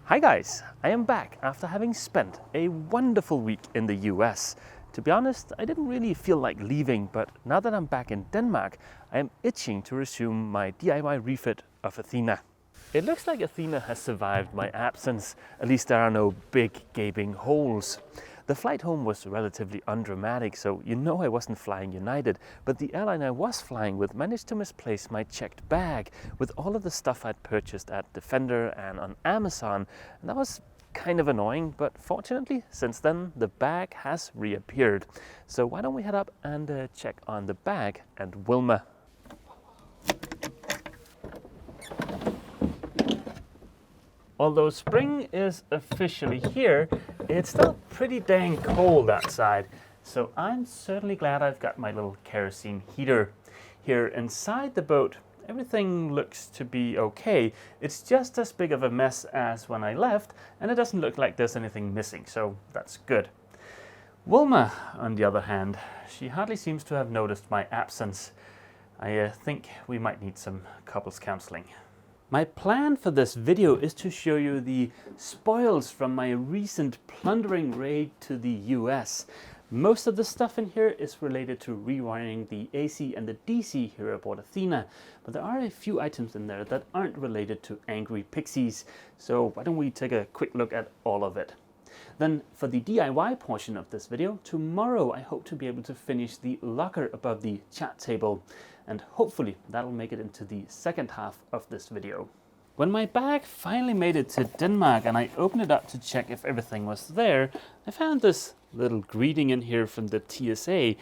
Hi guys, I am back after having spent a wonderful week in the US. To be honest, I didn't really feel like leaving, but now that I'm back in Denmark, I am itching to resume my DIY refit of Athena. It looks like Athena has survived my absence, at least there are no big gaping holes. The flight home was relatively undramatic, so you know I wasn't flying United, but the airline I was flying with managed to misplace my checked bag with all of the stuff I'd purchased at Defender and on Amazon, and that was kind of annoying, but fortunately since then the bag has reappeared. So why don't we head up and check on the bag and Wilma. Although spring is officially here, it's still pretty dang cold outside, so I'm certainly glad I've got my little kerosene heater. Here inside the boat, everything looks to be okay. It's just as big of a mess as when I left, and it doesn't look like there's anything missing, so that's good. Wilma, on the other hand, she hardly seems to have noticed my absence. I think we might need some couples counseling. My plan for this video is to show you the spoils from my recent plundering raid to the US. Most of the stuff in here is related to rewiring the AC and the DC here aboard Athena, but there are a few items in there that aren't related to angry pixies, so why don't we take a quick look at all of it. Then for the DIY portion of this video, tomorrow I hope to be able to finish the locker above the chat table, and hopefully that'll make it into the second half of this video. When my bag finally made it to Denmark and I opened it up to check if everything was there, I found this little greeting in here from the TSA.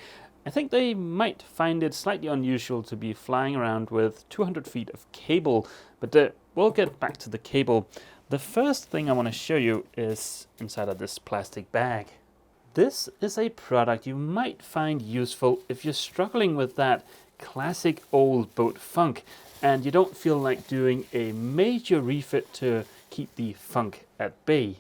I think they might find it slightly unusual to be flying around with 200 feet of cable, but we'll get back to the cable. The first thing I want to show you is inside of this plastic bag. This is a product you might find useful if you're struggling with that classic old boat funk and you don't feel like doing a major refit to keep the funk at bay.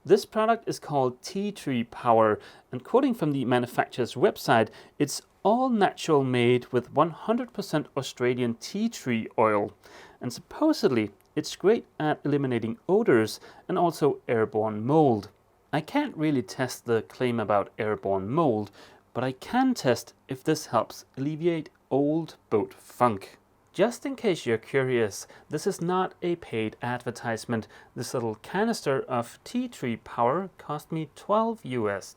This product is called Tea Tree Power, and quoting from the manufacturer's website, it's all natural made with 100% Australian tea tree oil, and supposedly it's great at eliminating odors and also airborne mold. I can't really test the claim about airborne mold, but I can test if this helps alleviate old boat funk. Just in case you're curious, this is not a paid advertisement. This little canister of tea tree power cost me $12 US.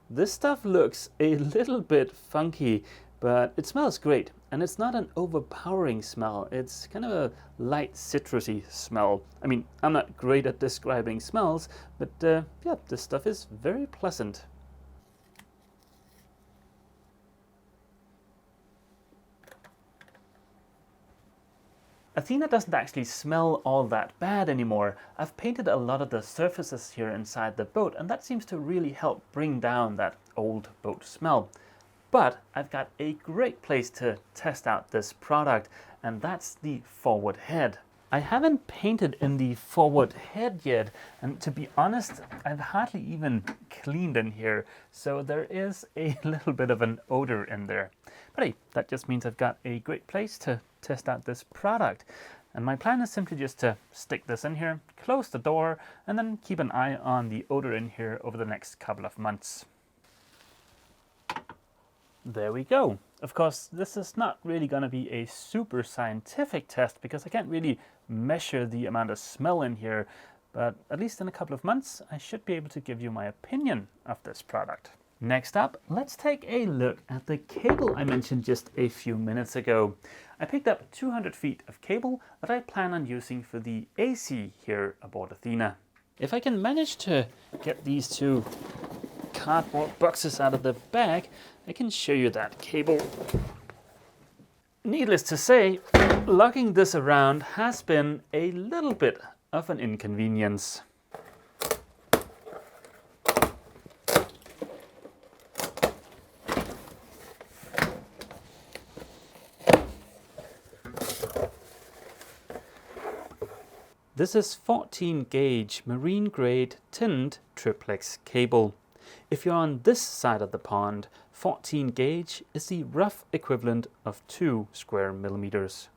This stuff looks a little bit funky, but it smells great, and it's not an overpowering smell. It's kind of a light citrusy smell. I mean, I'm not great at describing smells, but yeah, this stuff is very pleasant. Athena doesn't actually smell all that bad anymore. I've painted a lot of the surfaces here inside the boat, and that seems to really help bring down that old boat smell. But I've got a great place to test out this product, and that's the forward head. I haven't painted in the forward head yet, and to be honest, I've hardly even cleaned in here, so there is a little bit of an odor in there. But hey, that just means I've got a great place to test out this product. And my plan is simply just to stick this in here, close the door, and then keep an eye on the odor in here over the next couple of months. There we go. Of course, this is not really going to be a super scientific test because I can't really measure the amount of smell in here, but at least in a couple of months, I should be able to give you my opinion of this product. Next up, let's take a look at the cable I mentioned just a few minutes ago. I picked up 200 feet of cable that I plan on using for the AC here aboard Athena. If I can manage to get these two cardboard boxes out of the bag, I can show you that cable. Needless to say, lugging this around has been a little bit of an inconvenience. This is 14 gauge marine grade tinned triplex cable. If you're on this side of the pond, 14 gauge is the rough equivalent of 2 square millimeters.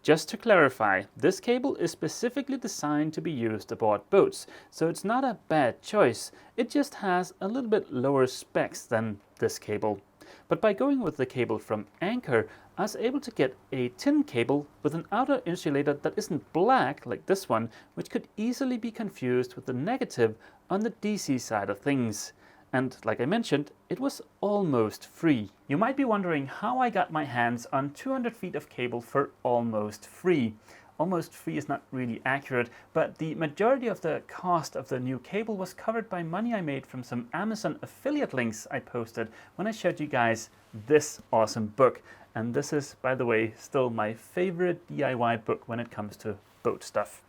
Just to clarify, this cable is specifically designed to be used aboard boats, so it's not a bad choice. It just has a little bit lower specs than this cable. But by going with the cable from Anchor, I was able to get a tin cable with an outer insulator that isn't black like this one, which could easily be confused with the negative on the DC side of things. And like I mentioned, it was almost free. You might be wondering how I got my hands on 200 feet of cable for almost free. Almost free is not really accurate, but the majority of the cost of the new cable was covered by money I made from some Amazon affiliate links I posted when I showed you guys this awesome book. And this is, by the way, still my favorite DIY book when it comes to boat stuff.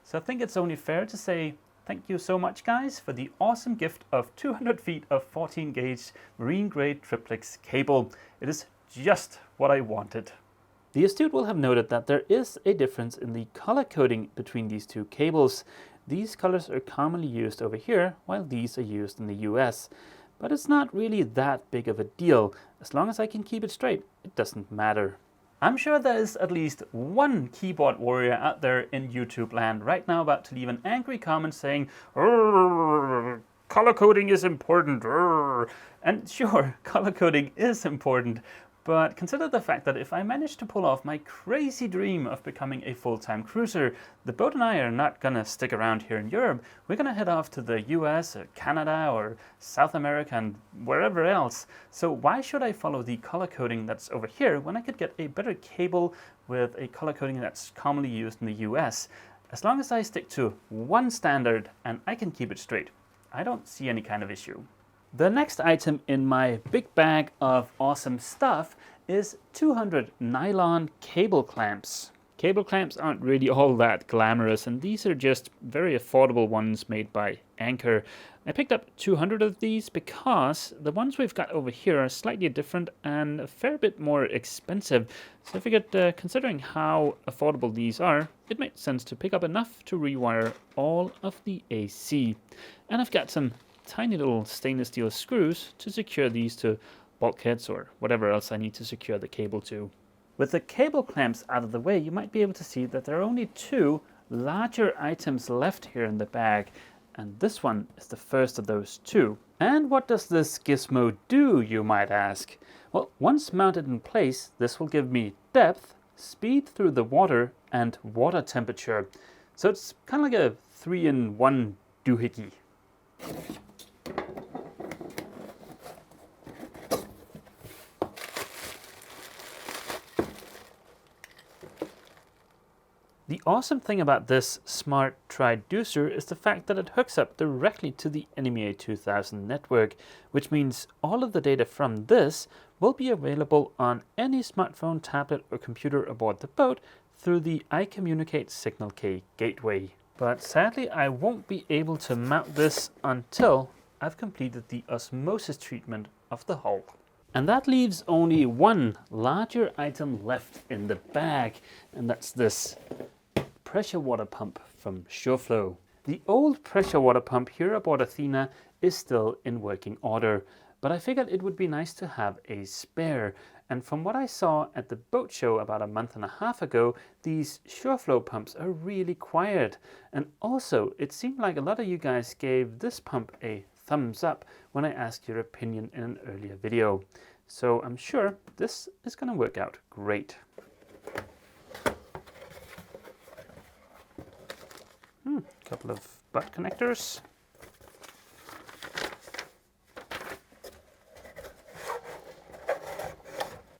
So I think it's only fair to say thank you so much, guys, for the awesome gift of 200 feet of 14 gauge marine grade triplex cable. It is just what I wanted. The astute will have noted that there is a difference in the color coding between these two cables. These colors are commonly used over here, while these are used in the US. But it's not really that big of a deal. As long as I can keep it straight, it doesn't matter. I'm sure there is at least one keyboard warrior out there in YouTube land right now about to leave an angry comment saying, color coding is important. And sure, color coding is important, but consider the fact that if I manage to pull off my crazy dream of becoming a full-time cruiser, the boat and I are not gonna stick around here in Europe. We're gonna head off to the US or Canada or South America and wherever else. So why should I follow the color coding that's over here when I could get a better cable with a color coding that's commonly used in the US? As long as I stick to one standard and I can keep it straight, I don't see any kind of issue. The next item in my big bag of awesome stuff is 200 nylon cable clamps. Cable clamps aren't really all that glamorous, and these are just very affordable ones made by Anchor. I picked up 200 of these because the ones we've got over here are slightly different and a fair bit more expensive. So I figured, considering how affordable these are, it made sense to pick up enough to rewire all of the AC. And I've got some tiny little stainless steel screws to secure these to bulkheads or whatever else I need to secure the cable to. With the cable clamps out of the way, you might be able to see that there are only two larger items left here in the bag, and this one is the first of those two. And what does this gizmo do, you might ask? Well, once mounted in place, this will give me depth, speed through the water, and water temperature. So it's kind of like a 3-in-1 doohickey. The awesome thing about this smart triducer is the fact that it hooks up directly to the NMEA 2000 network, which means all of the data from this will be available on any smartphone, tablet or computer aboard the boat through the iCommunicate Signal K gateway. But sadly, I won't be able to mount this until I've completed the osmosis treatment of the hull. And that leaves only one larger item left in the bag, and that's this pressure water pump from SureFlow. The old pressure water pump here aboard Athena is still in working order, but I figured it would be nice to have a spare. And from what I saw at the boat show about a month and a half ago, these SureFlow pumps are really quiet. And also, it seemed like a lot of you guys gave this pump a thumbs up when I asked your opinion in an earlier video. So I'm sure this is going to work out great. Couple of butt connectors.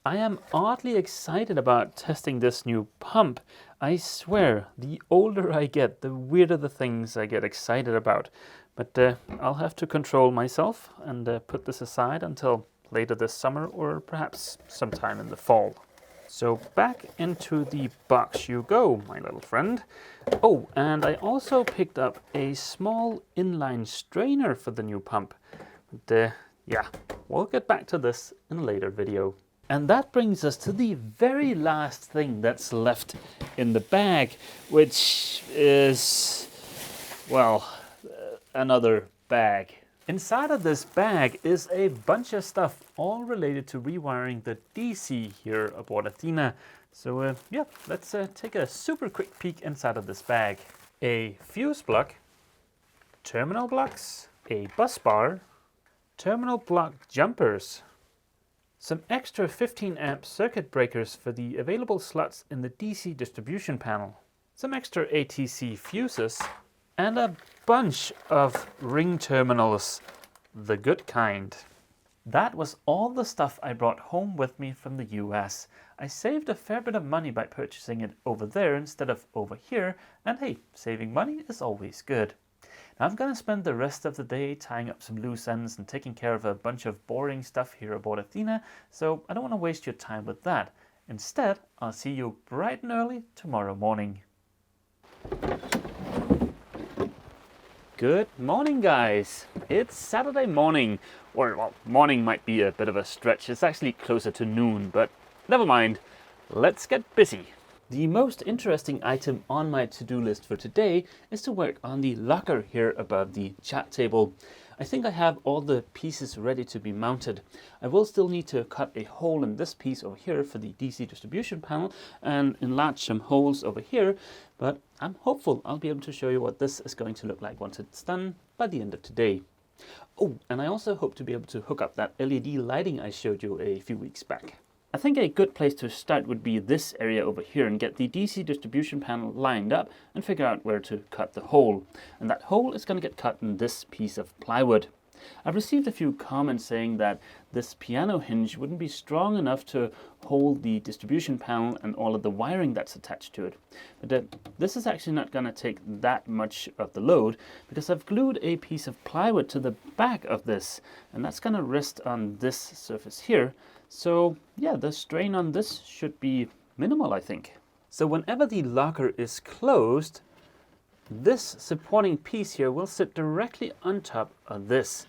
I am oddly excited about testing this new pump. I swear, the older I get, the weirder the things I get excited about. But I'll have to control myself and put this aside until later this summer or perhaps sometime in the fall. So back into the box you go, my little friend. Oh, and I also picked up a small inline strainer for the new pump. But yeah, we'll get back to this in a later video. And that brings us to the very last thing that's left in the bag, which is, well, another bag. Inside of this bag is a bunch of stuff all related to rewiring the DC here aboard Athena. So yeah, let's take a super quick peek inside of this bag. A fuse block, terminal blocks, a bus bar, terminal block jumpers, some extra 15 amp circuit breakers for the available slots in the DC distribution panel, some extra ATC fuses, and a bunch of ring terminals, the good kind. That was all the stuff I brought home with me from the US. I saved a fair bit of money by purchasing it over there instead of over here, and hey, saving money is always good. Now I'm going to spend the rest of the day tying up some loose ends and taking care of a bunch of boring stuff here aboard Athena, so I don't want to waste your time with that. Instead, I'll see you bright and early tomorrow morning. Good morning, guys. It's Saturday morning, or well, morning might be a bit of a stretch. It's actually closer to noon, but never mind. Let's get busy. The most interesting item on my to-do list for today is to work on the locker here above the chat table. I think I have all the pieces ready to be mounted. I will still need to cut a hole in this piece over here for the DC distribution panel and enlarge some holes over here, but I'm hopeful I'll be able to show you what this is going to look like once it's done by the end of today. Oh, and I also hope to be able to hook up that LED lighting I showed you a few weeks back. I think a good place to start would be this area over here and get the DC distribution panel lined up and figure out where to cut the hole. And that hole is going to get cut in this piece of plywood. I've received a few comments saying that this piano hinge wouldn't be strong enough to hold the distribution panel and all of the wiring that's attached to it. But this is actually not going to take that much of the load because I've glued a piece of plywood to the back of this, and that's going to rest on this surface here. So yeah, the strain on this should be minimal, I think. So whenever the locker is closed, this supporting piece here will sit directly on top of this.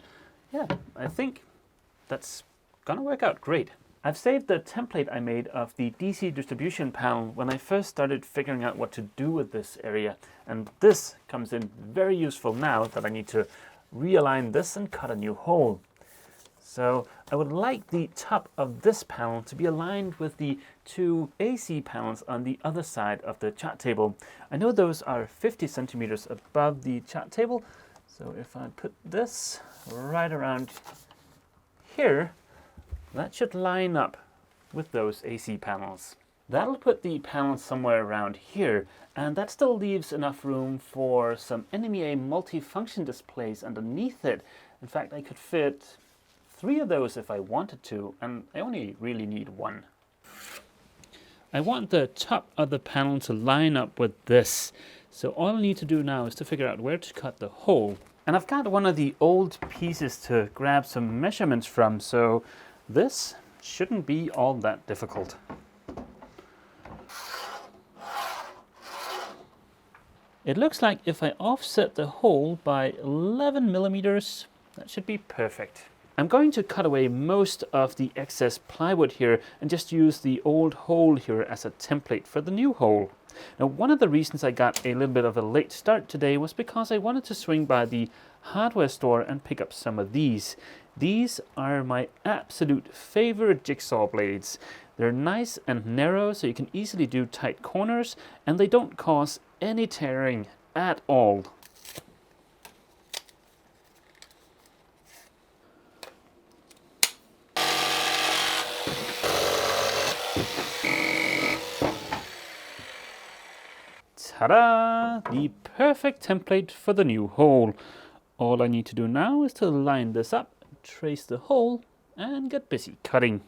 Yeah, I think that's gonna work out great. I've saved the template I made of the DC distribution panel when I first started figuring out what to do with this area. And this comes in very useful now that I need to realign this and cut a new hole. So I would like the top of this panel to be aligned with the two AC panels on the other side of the chat table. I know those are 50 centimeters above the chat table. So if I put this right around here, that should line up with those AC panels. That'll put the panel somewhere around here, and that still leaves enough room for some NMEA multifunction displays underneath it. In fact, I could fit 3 of those if I wanted to, and I only really need 1. I want the top of the panel to line up with this. So all I need to do now is to figure out where to cut the hole. And I've got one of the old pieces to grab some measurements from, so this shouldn't be all that difficult. It looks like if I offset the hole by 11 millimeters, that should be perfect. I'm going to cut away most of the excess plywood here and just use the old hole here as a template for the new hole. Now, one of the reasons I got a little bit of a late start today was because I wanted to swing by the hardware store and pick up some of these. These are my absolute favorite jigsaw blades. They're nice and narrow so you can easily do tight corners, and they don't cause any tearing at all. Ta-da! The perfect template for the new hole. All I need to do now is to line this up, trace the hole, and get busy cutting.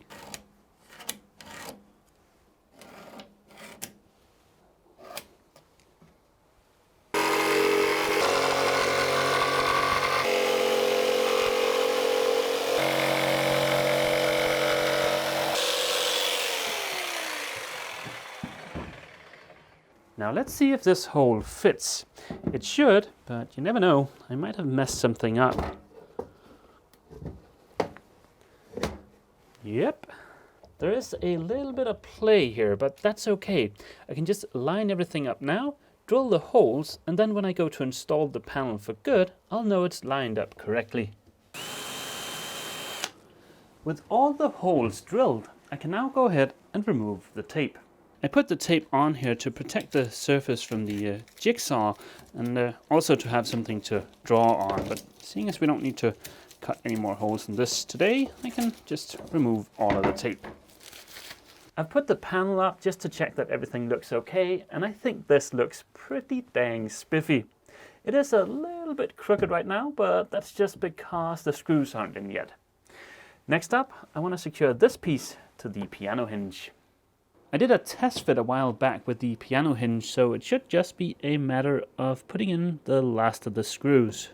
Now let's see if this hole fits. It should, but you never know. I might have messed something up. Yep, there is a little bit of play here, but that's okay. I can just line everything up now, drill the holes, and then when I go to install the panel for good, I'll know it's lined up correctly. With all the holes drilled, I can now go ahead and remove the tape. I put the tape on here to protect the surface from the jigsaw and also to have something to draw on. But seeing as we don't need to cut any more holes in this today, I can just remove all of the tape. I've put the panel up just to check that everything looks okay, and I think this looks pretty dang spiffy. It is a little bit crooked right now, but that's just because the screws aren't in yet. Next up, I want to secure this piece to the piano hinge. I did a test fit a while back with the piano hinge, so it should just be a matter of putting in the last of the screws.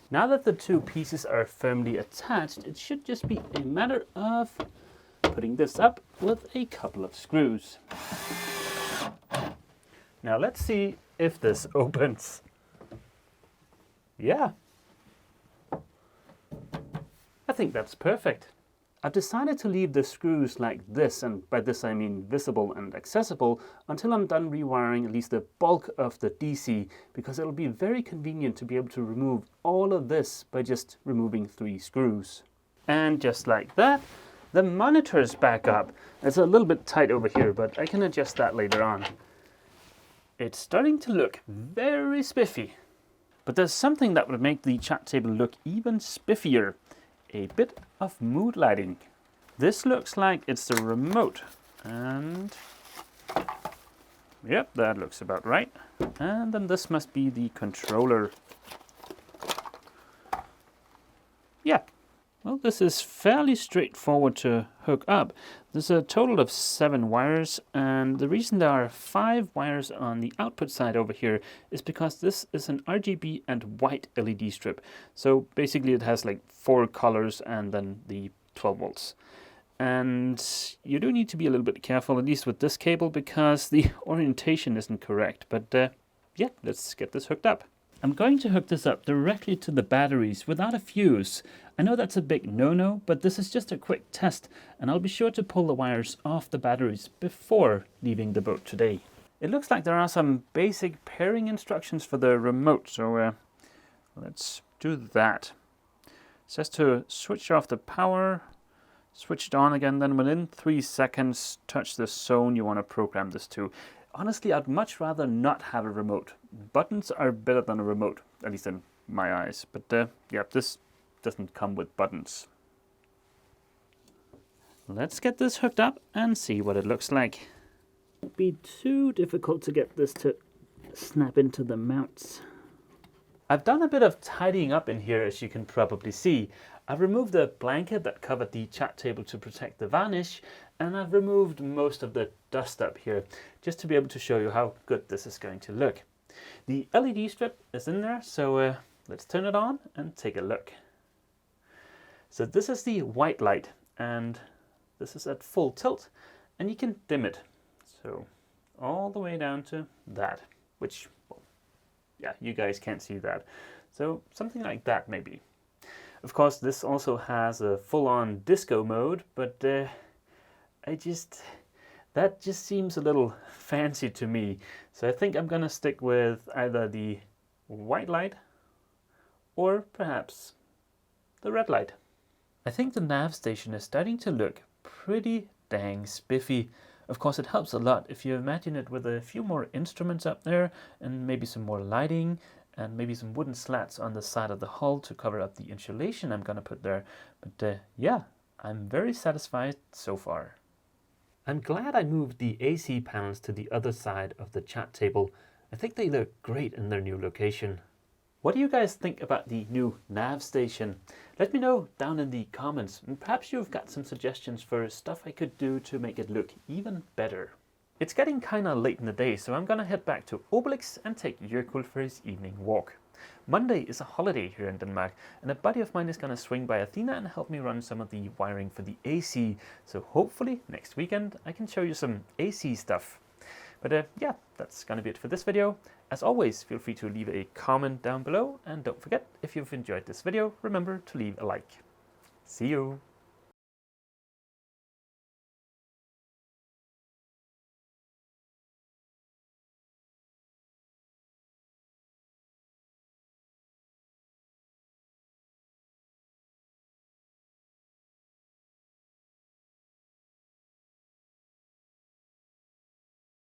Now that the two pieces are firmly attached, it should just be a matter of putting this up with a couple of screws. Now let's see if this opens. Yeah. I think that's perfect. I've decided to leave the screws like this, and by this I mean visible and accessible, until I'm done rewiring at least the bulk of the DC, because it'll be very convenient to be able to remove all of this by just removing 3 screws. And just like that, the monitor's back up. It's a little bit tight over here, but I can adjust that later on. It's starting to look very spiffy. But there's something that would make the chat table look even spiffier. A bit of mood lighting. This looks like it's the remote, and yep, that looks about right. And then this must be the controller. Yeah, well, this is fairly straightforward to hook up. There's a total of 7 wires, and the reason there are 5 wires on the output side over here is because this is an RGB and white LED strip. So basically it has like 4 colors and then the 12 volts. And you do need to be a little bit careful, at least with this cable, because the orientation isn't correct. But yeah, let's get this hooked up. I'm going to hook this up directly to the batteries without a fuse. I know that's a big no-no, but this is just a quick test, and I'll be sure to pull the wires off the batteries before leaving the boat today. It looks like there are some basic pairing instructions for the remote, so let's do that. It says to switch off the power, switch it on again, then within 3 seconds touch the zone you want to program this to. Honestly, I'd much rather not have a remote. Buttons are better than a remote, at least in my eyes. But yeah, this doesn't come with buttons. Let's get this hooked up and see what it looks like. It won't be too difficult to get this to snap into the mounts. I've done a bit of tidying up in here, as you can probably see. I've removed the blanket that covered the chat table to protect the varnish, and I've removed most of the dust up here, just to be able to show you how good this is going to look. The LED strip is in there, so let's turn it on and take a look. So this is the white light, and this is at full tilt, and you can dim it. So all the way down to that, which, well, yeah, you guys can't see that. So something like that maybe. Of course, this also has a full-on disco mode, but that just seems a little fancy to me. So I think I'm gonna stick with either the white light or perhaps the red light. I think the nav station is starting to look pretty dang spiffy. Of course, it helps a lot if you imagine it with a few more instruments up there and maybe some more lighting and maybe some wooden slats on the side of the hull to cover up the insulation I'm gonna put there. But yeah, I'm very satisfied so far. I'm glad I moved the AC panels to the other side of the chat table. I think they look great in their new location. What do you guys think about the new nav station? Let me know down in the comments, and perhaps you've got some suggestions for stuff I could do to make it look even better. It's getting kinda late in the day, so I'm gonna head back to Obelix and take Jörkul for his evening walk. Monday is a holiday here in Denmark, and a buddy of mine is gonna swing by Athena and help me run some of the wiring for the AC, so hopefully next weekend I can show you some AC stuff. But yeah, that's gonna be it for this video. As always, feel free to leave a comment down below, and don't forget, if you've enjoyed this video, remember to leave a like. See you!